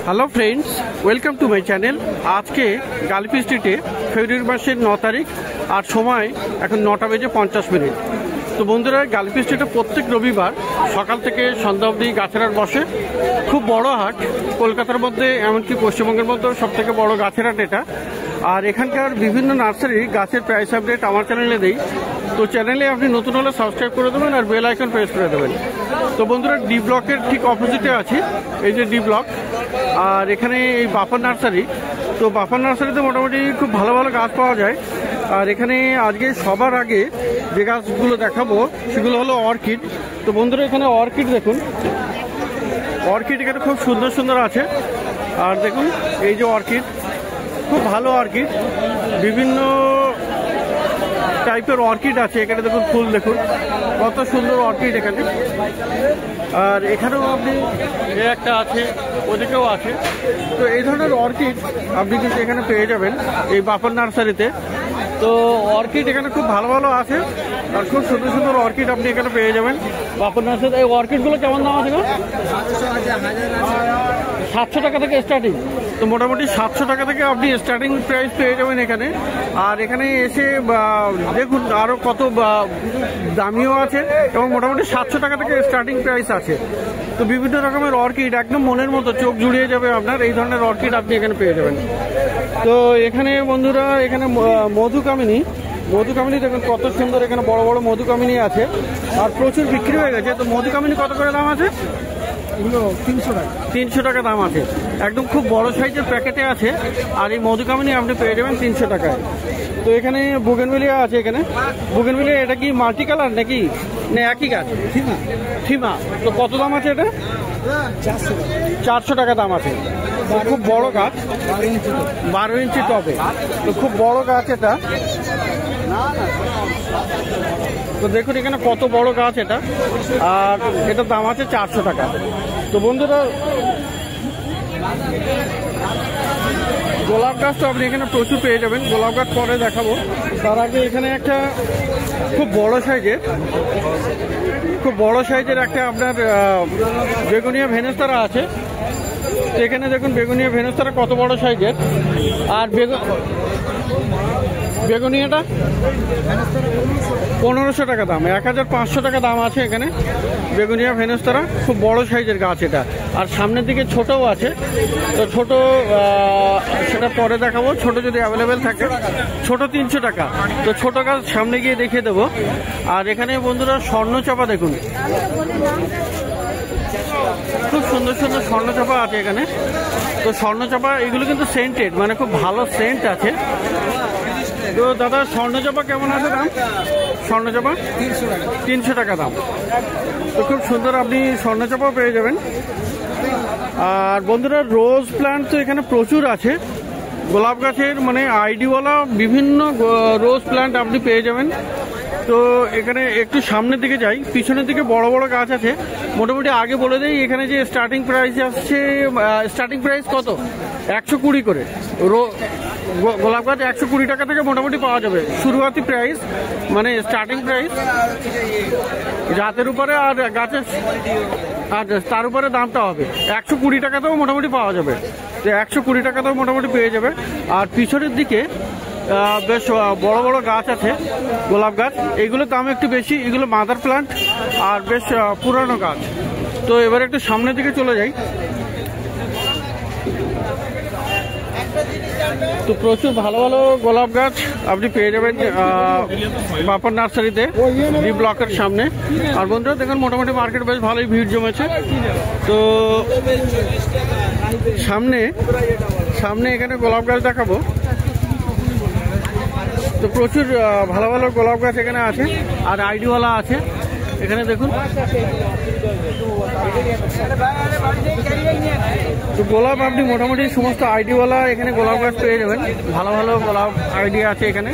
Hello friends, welcome to my channel. আজকে গালিপি স্ট্রিটে ফেব্রুয়ারি মাসের 9 তারিখ আর সময় এখন 9:50। তো বন্ধুরা, গালিপি স্ট্রিটে প্রত্যেক রবিবার সকাল থেকে সন্ধ্যা অবধি গাছের হাট বসে। খুব বড় হাট, কলকাতার মধ্যে এমনকি পশ্চিমবঙ্গের মধ্যেও সব থেকে বড় গাছের হাট এটা। আর এখানকার বিভিন্ন নার্সারি গাছের প্রাইস আপডেট আমার চ্যানেলে দেই। তো চ্যানেলে আপনি নতুন হলে সাবস্ক্রাইব করে দেবেন আর বেল আইকন প্রেস করে দেবেন। তো বন্ধুরা, ডি ব্লকের ঠিক অপোজিটে আছে, এই যে ডি ব্লক। আর এখানে এই বাফার নার্সারি। তো বাফার নার্সারিতে মোটামুটি খুব ভালো ভালো গাছ পাওয়া যায়। আর এখানে আজকে সবার আগে যে গাছগুলো দেখাবো সেগুলো হলো অর্কিড। তো বন্ধুরা, এখানে অর্কিড দেখুন, অর্কিড এখানে খুব সুন্দর সুন্দর আছে। আর দেখুন এই যে অর্কিড, খুব ভালো অর্কিড, বিভিন্ন টাইপের অর্কিড আছে এখানে। দেখুন ফুল দেখুন, কত সুন্দর অর্কিড এখানে। আর এখানেও আপনি একটা আছে, ওদিকেও আছে। তো এই ধরনের অর্কিড আপনি কিন্তু এখানে পেয়ে যাবেন এই বাফার নার্সারিতে। তো অর্কিড এখানে খুব ভালো ভালো আছে আর খুব সুন্দর সুন্দর অর্কিড আপনি এখানে পেয়ে যাবেন বাফার নার্সারিতে। এই অর্কিডগুলো কেমন দাম আছে? 700 টাকা থেকে স্টার্টিং। তো মোটামুটি 700 টাকা থেকে আপনি স্টার্টিং প্রাইস পেয়ে যাবেন এখানে। আর এখানে এসে দেখুন আরও কত দামিও আছে এবং মোটামুটি 700 টাকা থেকে স্টার্টিং প্রাইস আছে। তো বিভিন্ন রকমের অর্কিড একদম মনের মতো, চোখ জুড়িয়ে যাবে আপনার। এই ধরনের অর্কিড আপনি এখানে পেয়ে যাবেন। তো এখানে বন্ধুরা, এখানে মধুকামিনী দেখুন কত সুন্দর, এখানে বড় বড় মধুকামিনী আছে আর প্রচুর বিক্রি হয়ে গেছে। তো মধুকামিনী কত করে দাম আছে? এগুলো 300 টাকা দাম আছে। একদম খুব বড় সাইজের প্যাকেটে আছে। আর এই মধুকামিনী আপনি পেয়ে যাবেন 300 টাকায়। তো এখানে বুগেনভিলিয়া আছে। এখানে বুগেনভিলিয়া, এটা কি মাল্টি কালার নাকি না একই গাছ? থিমা। তো কত দাম আছে এটা? 400 টাকা দাম আছে। খুব বড় গাছ, 12 ইঞ্চি টবে। তো খুব বড় গাছ এটা। তো দেখুন এখানে কত বড় গাছ এটা। আর এটার দাম আছে 400 টাকা। তো বন্ধুরা, গোলাপ গাছ তো আপনি এখানে প্রচুর পেয়ে যাবেন। গোলাপ গাছ পরে দেখাবো, তার আগে এখানে একটা খুব বড় সাইজের একটা আপনার বেগুনিয়া ভেনেস্তারা আছে। তো এখানে দেখুন বেগুনিয়া ভেনেস্তারা কত বড় সাইজের। আর বেগুনিয়াটা 1500 টাকা দাম, 1500 টাকা দাম আছে এখানে বেগুনিয়া ভেনেস্তারা। খুব বড় সাইজের গাছ এটা। আর সামনের দিকে ছোটও আছে। তো ছোট সেটা পরে দেখাবো, ছোট যদি অ্যাভেলেবেল থাকে। ছোট 300 টাকা। তো ছোট গাছ সামনে গিয়ে দেখিয়ে দেবো। আর এখানে বন্ধুরা স্বর্ণচাপা দেখুন, খুব সুন্দর সুন্দর স্বর্ণচাপা আছে এখানে। তো স্বর্ণচাপা এগুলো কিন্তু সেন্টেড, মানে খুব ভালো সেন্ট আছে। তো দাদা, স্বর্ণচাপা কেমন আছে দাম? স্বর্ণচাপা 300 টাকা দাম। তো খুব সুন্দর আপনি স্বর্ণচাপাও পেয়ে যাবেন। আর বন্ধুরা, রোজ প্ল্যান্ট তো এখানে প্রচুর আছে। গোলাপ গাছের মানে আইডিওয়ালা বিভিন্ন রোজ প্ল্যান্ট আপনি পেয়ে যাবেন। তো এখানে একটু সামনের দিকে যাই, পিছনের দিকে বড় বড় গাছ আছে। মোটামুটি আগে বলে দেই, এখানে যে স্টার্টিং প্রাইস আসছে, স্টার্টিং প্রাইস কত? 120 করে। গোলাপ গাছ 120 টাকা থেকে মোটামুটি পাওয়া যাবে। শুরুয়াতি প্রাইস মানে স্টার্টিং প্রাইস, জাতের উপরে আর গাছের আর তার উপরে দামটা হবে। 120 টাকাতেও মোটামুটি পাওয়া যাবে। তো 120 টাকাতেও মোটামুটি পেয়ে যাবে। আর পিছনের দিকে বেশ বড় বড় গাছ আছে গোলাপ গাছ। এইগুলোর দাম একটু বেশি, এগুলো মাদার প্লান্ট আর বেশ পুরানো গাছ। তো এবার একটু সামনের দিকে চলে যাই। তো প্রচুর ভালো ভালো গোলাপ গাছ আপনি পেয়ে যাবেন বাফার নার্সারিতে, ডি ব্লকের সামনে। আর বন্ধুরা দেখুন, মোটামুটি মার্কেট বেশ ভালোই ভিড় জমেছে। তো সামনে এখানে গোলাপ গাছ দেখাবো। তো প্রচুর ভালো ভালো গোলাপ গাছ এখানে আছে আর আইডিওয়ালা আছে এখানে দেখুন। তো গোলাপ আপনি মোটামুটি সমস্ত আইডিওয়ালা এখানে গোলাপ গাছ পেয়ে যাবেন। ভালো ভালো গোলাপ আইডিয়া আছে এখানে।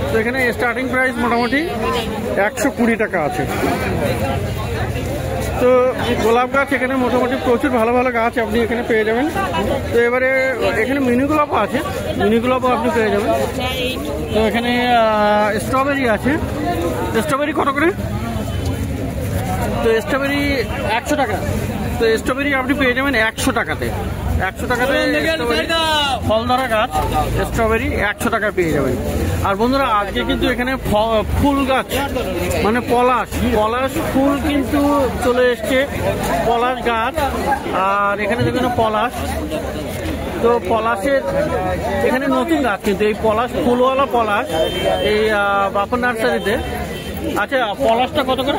তো এখানে স্টার্টিং প্রাইস মোটামুটি 120 টাকা আছে। তো গোলাপ গাছ এখানে মোটামুটি প্রচুর ভালো ভালো গাছ আপনি এখানে পেয়ে যাবেন। তো এবারে এখানে মিনি গোলাপও আছে, মিনি গোলাপও আপনি পেয়ে যাবেন। তো এখানে স্ট্রবেরি আছে। স্ট্রবেরি কত করে? তো স্ট্রবেরি 100 টাকা। তো স্ট্রবেরি আপনি পেয়ে যাবেন 100 টাকাতে। 100 টাকাতে ফল ধরা গাছ স্ট্রবেরি 100 টাকা পেয়ে যাবেন। আর বন্ধুরা আজকে কিন্তু এখানে ফুল গাছ মানে পলাশ ফুল কিন্তু চলে এসছে, পলাশ গাছ। আর এখানে দেখুন পলাশ, তো পলাশের এখানে নতুন গাছ কিন্তু এই পলাশ ফুলওয়ালা পলাশ এই বাপন নার্সারিতে। আচ্ছা পলাশটা কত করে?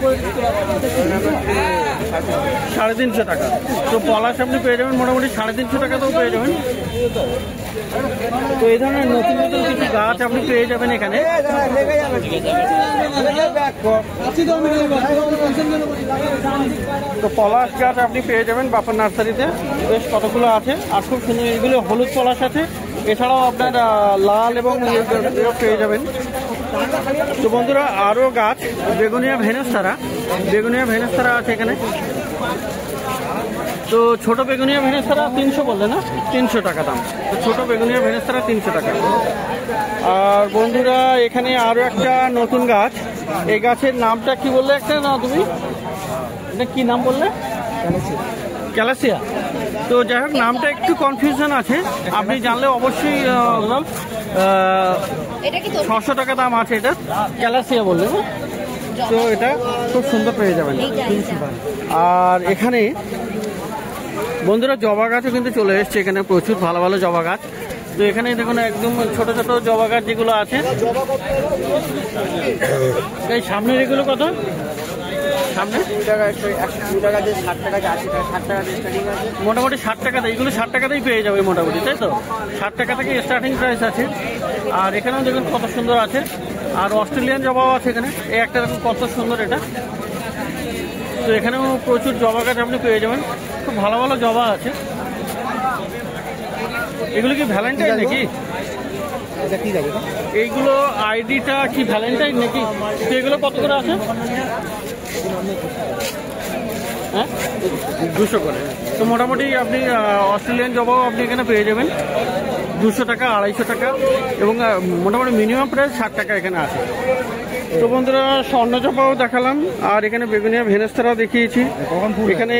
350 টাকা। তো পলাশ আপনি পেয়ে যাবেন মোটামুটি 350 টাকাতেও পেয়ে যাবেন। তো এই ধরনের নতুন নতুন কিছু গাছ আপনি পেয়ে যাবেন এখানে। তো পলাশ গাছ আপনি পেয়ে যাবেন বাপন নার্সারিতে, বেশ কতগুলো আছে। আর খুব সুন্দর এগুলো হলুদ পলাশ আছে, এছাড়াও আপনার লাল এবং পেয়ে যাবেন। তো বন্ধুরা আরও গাছ বেগুনিয়া ভেনেস্তারা আছে এখানে। তো ছোট বেগুনিয়া ভেনেস্তারা 300 বললে না, 300 টাকা দাম। তো ছোট বেগুনিয়া ভেনেস্তারা 300 টাকা। আর বন্ধুরা এখানে আরও একটা নতুন গাছ, এই গাছের নামটা কি বললে একটা না তুমি, এটা কি নাম বললে? ক্যালাসিয়া। তো যাই হোক নামটা একটু কনফিউশন আছে, আপনি জানলে অবশ্যই 600 টাকা দাম আছে এটা, ক্যালাসিয়া বললে। তো এটা খুব সুন্দর পেয়ে যাবেন। আর এখানে বন্ধুরা জবা গাছও কিন্তু চলে এসছে এখানে, প্রচুর ভালো ভালো জবা গাছ। তো এখানে দেখুন একদম ছোট ছোট জবা গাছ যেগুলো আছে। এই সামনের এগুলো কত? সামনে মোটামুটি 60 টাকাতে, এইগুলো 60 টাকাতেই পেয়ে যাবে মোটামুটি, তাই তো? 60 টাকা থেকে স্টার্টিং প্রাইস আছে। আর এখানেও দেখুন কত সুন্দর আছে। আর অস্ট্রেলিয়ান জবাও আছে এখানে, এই একটা দেখুন কত সুন্দর এটা। তো এখানেও প্রচুর জবা গাছ আপনি পেয়ে যাবেন, খুব ভালো ভালো জবা আছে। এগুলো কি ভ্যালেন্টাইন নাকি? এইগুলো আইডিটা কি ভ্যালেন্টাইন নাকি? তো এগুলো কত করে আছে? হ্যাঁ 200 করে। তো মোটামুটি আপনি অস্ট্রেলিয়ান জবাও আপনি এখানে পেয়ে যাবেন 200 টাকা, 250 টাকা, এবং মোটামুটি মিনিমাম প্রাইস 60 টাকা এখানে আছে। তো বন্ধুরা স্বর্ণচম্পাও দেখালাম, আর এখানে বেগুনিয়া ভেনেস্তারা দেখিয়েছি। এখানে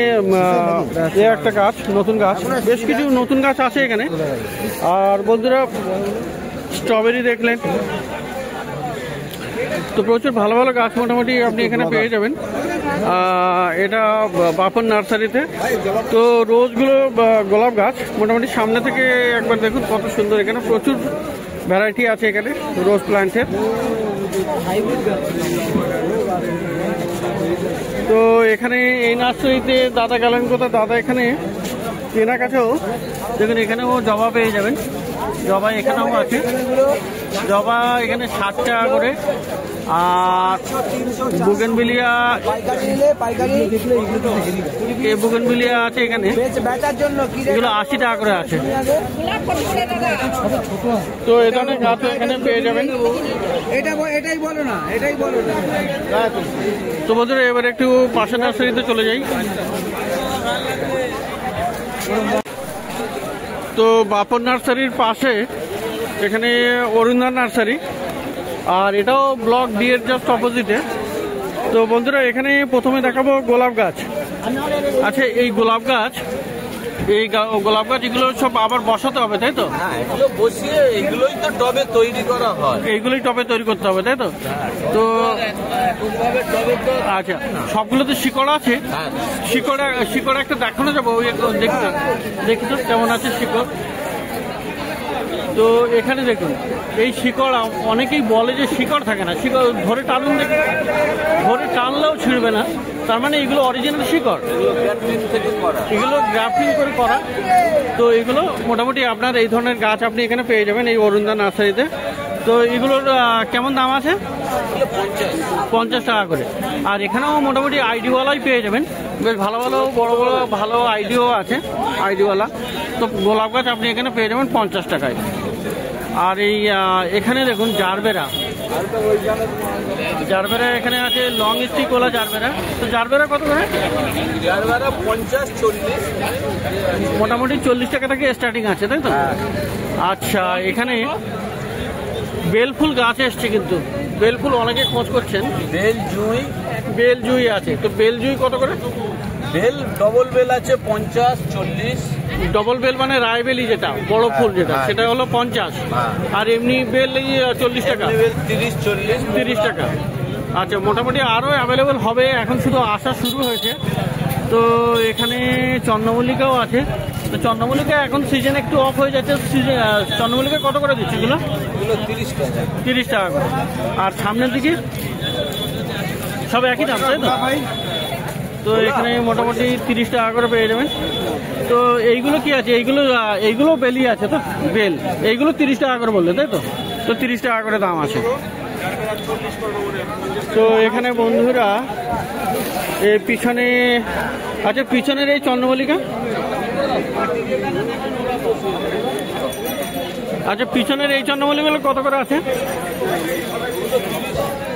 একটা গাছ, নতুন গাছ, বেশ কিছু নতুন গাছ আছে এখানে। আর বন্ধুরা স্ট্রবেরি দেখলেন, তো প্রচুর ভালো ভালো গাছ মোটামুটি আপনি এখানে পেয়ে যাবেন এটা বাপন নার্সারিতে। তো রোজগুলো গোলাপ গাছ মোটামুটি সামনে থেকে একবার দেখুন কত সুন্দর, এখানে প্রচুর ভ্যারাইটি আছে এখানে রোজ প্ল্যান্টের। তো এখানে এই নার্সারিতে দাদা গেলেন কোথায়, দাদা এখানে কেনা কাছেও দেখুন এখানেও জবা পেয়ে যাবেন। জবা এখানেও আছে, জবা এখানে 60 টাকা করে। আর বুগেনভিলিয়া আছে এখানে, এগুলো 80 টাকা করে আছে। তো এই ধরনের গাছ এখানে পেয়ে যাবেন। তো বন্ধুরা এবার একটু পাশের নার্সারিতে চলে যাই। তো বাপন নার্সারির পাশে এখানে অরুণা নার্সারি, আর এটাও ব্লক ডি এর জাস্ট অপোজিটে। তো বন্ধুরা এখানে প্রথমে দেখাবো গোলাপ গাছ। আচ্ছা এই গোলাপ গাছ এগুলো সব আবার বসাতে হবে তাই তো? এগুলো বসিয়ে এগুলোই তো টবে তৈরি করা হয়, এইগুলোই টবে তৈরি করতে হবে তাই তো? তো আচ্ছা সবগুলো তো শিকড় আছে, শিকড় একটা দেখানো যাবো, দেখি তো কেমন আছে শিকড়। তো এখানে দেখুন এই শিকড়, অনেকেই বলে যে শিকড় থাকে না, শিকড় ধরে টানুন, দেখুন ধরে টানলেও ছিঁড়বে না, তার মানে এগুলো অরিজিনাল শিকড়, এগুলো গ্রাফটিং করে করা। তো এগুলো মোটামুটি আপনার এই ধরনের গাছ আপনি এখানে পেয়ে যাবেন এই অরুণদা নার্সারিতে। তো এগুলোর কেমন দাম আছে? 50 টাকা করে। আর এখানেও মোটামুটি আইডিওয়ালাই পেয়ে যাবেন, বেশ ভালো ভালো বড় বড় ভালো আইডিও আছে, আইডিওয়ালা। তো গোলাপ গাছ আপনি এখানে পেয়ে যাবেন 50 টাকায়। আর এই এখানে দেখুন জারবেরা এখানে আছে, লং স্টিক ওলা জারবেরা। তো জারবেরা কত করে? জারবেরা 50-40, মোটামুটি 40 টাকা থেকে স্টার্টিং আছে তাই তো? আচ্ছা এখানে বেলফুল গাছ এসছে, কিন্তু বেলফুল অনেকে খোঁজ করছেন। বেল জুঁই বেল জুই আছে, তো বেল জুই কত করে? বেল ডবল বেল আছে 50, 40। ডবল বেল মানে রায়বেলি যেটা বড় ফুল যেটা, সেটা হলো 50। আর এমনি বেল 40 টাকা। বেল 30, 40। 30 টাকা। আচ্ছা, মোটামুটি আরও অ্যাভেলেবল হবে, এখন শুধু আসা শুরু হয়েছে। তো এখানে চন্দ্রমল্লিকাও আছে। তো চন্দ্রমল্লিকা এখন সিজন একটু অফ হয়ে যাচ্ছে। চন্দ্রমল্লিকা কত করে দিচ্ছে এগুলো? 30 টাকা। 30 টাকা করে। আর সামনের দিকে সব একই দাম, তাই তো? তো এখানে মোটামুটি 30 টাকা করে পেয়ে যাবেন। তো এইগুলো কি আছে? এইগুলো বেলি আছে তো, বেল এইগুলো 30 টাকা করে বললে, তাই তো? তো 30 টাকা করে দাম আছে। তো এখানে বন্ধুরা এই পিছনে, আচ্ছা পিছনের এই চন্দ্রমল্লিকা, আচ্ছা পিছনের এই চন্দ্রমল্লিকাগুলো কত করে আছে?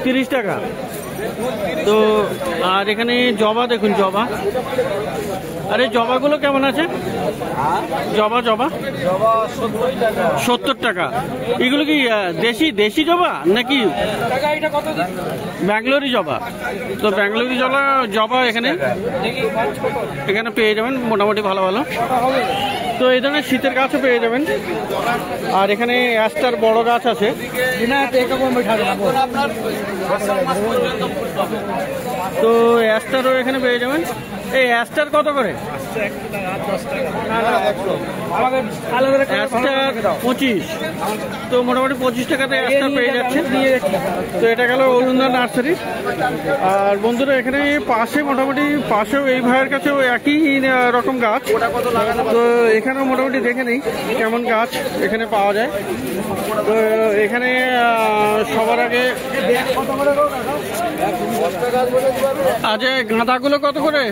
30 টাকা। তো আর এখানে জবা দেখুন, জবা। আরে জবাগুলো কেমন আছে? জবা 70 টাকা। এগুলো কি দেশি জবা নাকি ব্যাঙ্গালোরি জবা? তো ব্যাঙ্গালোরি জবা এখানে পেয়ে যাবেন মোটামুটি ভালো ভালো। তো এই ধরনের শীতের গাছও পেয়ে যাবেন। আর এখানে অ্যাস্টার বড় গাছ আছে। তো অ্যাস্টারও এখানে পেয়ে যাবেন। এই অ্যাস্টার কত করে? অ্যাস্টার 25। তো মোটামুটি 25 টাকাতে অ্যাস্টার পেয়ে যাচ্ছে। তো এটা গেল অরুণদা নার্সারি। আর বন্ধুরা এখানে মোটামুটি পাশেও এই ভাইয়ের কাছেও একই রকম গাছ। তো এখানেও মোটামুটি দেখে নেই কেমন গাছ এখানে পাওয়া যায়। তো এখানে সবার আগে আচ্ছা গাঁদাগুলো কত করে?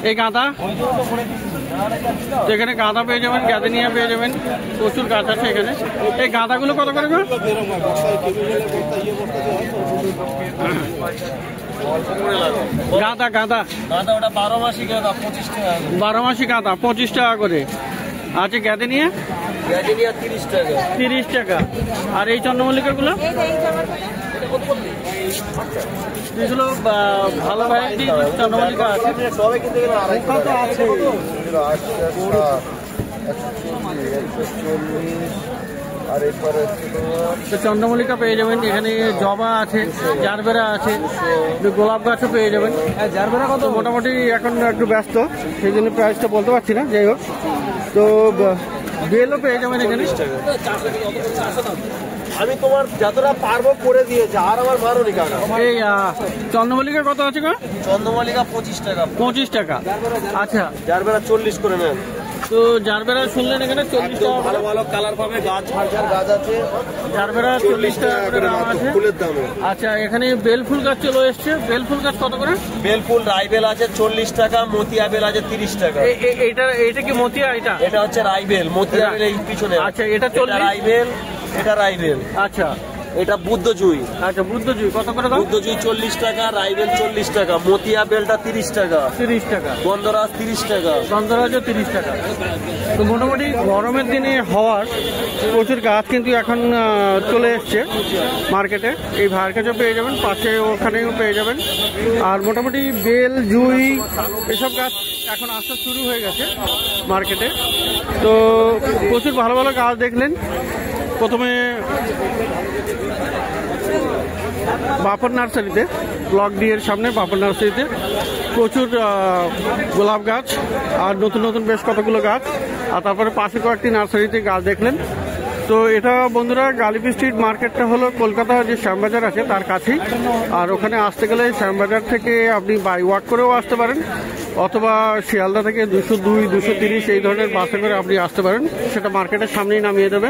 এই গাঁদা, এখানে গাঁদা পেয়ে যাবেন, গ্যাদেনিয়া পেয়ে যাবেন, প্রচুর গাছ আছে এখানে। এই গাঁদাগুলো কত করে? গাঁদা ওটা 12 মাসি গাঁদা 25 টাকা। 12 মাসি গাঁদা 25 টাকা করে। আচ্ছা গ্যাদেনিয়া 30 টাকা। 30 টাকা। আর এই চন্দ্রমল্লিকাগুলো? এগুলো ভালো ভ্যারাইটি চন্দ্রমল্লিকা আছে। তো চন্দ্রমল্লিকা পেয়ে যাবেন এখানে, জবা আছে, জারবেরা আছে, গোলাপ গাছও পেয়ে যাবেন। জারবেরা কত? মোটামুটি এখন একটু ব্যস্ত, সেই জন্য প্রাইসটা বলতে পারছি না। যাই হোক, তো বেলও পেয়ে যাবেন এখানে। আমি তোমার যতটা পারবো করে দিয়েছি, আর আমার মারো নি কাকা। এই চন্দ্রমল্লিকা কত আছে গো? চন্দ্রমল্লিকা 25 টাকা। 25 টাকা। আচ্ছা, জারবেরা 40 করে নেন। তো জারবেরা শুনলেন এখানে 40 টাকা। ভালো ভালো কালার পাবে, গাছ গাছ আছে। জারবেরা 40 টাকা করে দাম আছে ফুলের দামে। আচ্ছা, এখানে বেল ফুল গাছ চলে এসছে। বেল ফুল গাছ কত করে? বেল ফুল রাইবেল আছে 40 টাকা, মতিয়া বেল আছে 30 টাকা। এটা কি মতিয়া? এটা হচ্ছে রাইবেল, মতিয়া বেল এই পিছনে। আচ্ছা, এটা 40 রাইবেল, এটা রাইবেল। আচ্ছা, এটা বুদ্ধ জুই। আচ্ছা, বুদ্ধ জুই কত করে দাম? বুদ্ধ জুই 40 টাকা, রাইবেল 40 টাকা, মতিয়া বেলটা 30 টাকা। 30 টাকা। গন্ধরাজ 30 টাকা। গন্ধরাজও 30 টাকা। তো মোটামুটি গরমের দিনে হওয়ার প্রচুর গাছ কিন্তু এখন চলে এসছে মার্কেটে। এই ভাইয়ের কাছেও পেয়ে যাবেন, পাশে ওখানেও পেয়ে যাবেন। আর মোটামুটি বেল, জুই এসব গাছ এখন আসা শুরু হয়ে গেছে মার্কেটে। তো প্রচুর ভালো ভালো গাছ দেখলেন। প্রথমে বাপর নার্সারিতে, ব্লক ডি এর সামনে বাপর নার্সারিতে প্রচুর গোলাপ গাছ আর নতুন নতুন বেশ কতগুলো গাছ। আর তারপরে পাশে কয়েকটি নার্সারিতে গাছ দেখলেন। তো এটা বন্ধুরা গালিবি স্ট্রিট মার্কেটটা হলো কলকাতা যে শ্যামবাজার আছে তার কাছেই। আর ওখানে আসতে গেলে শ্যামবাজার থেকে আপনি বাই ওয়াক করেও আসতে পারেন, অথবা শিয়ালদা থেকে 202, 230 এই ধরনের বাসে করে আপনি আসতে পারেন। সেটা মার্কেটের সামনেই নামিয়ে দেবে।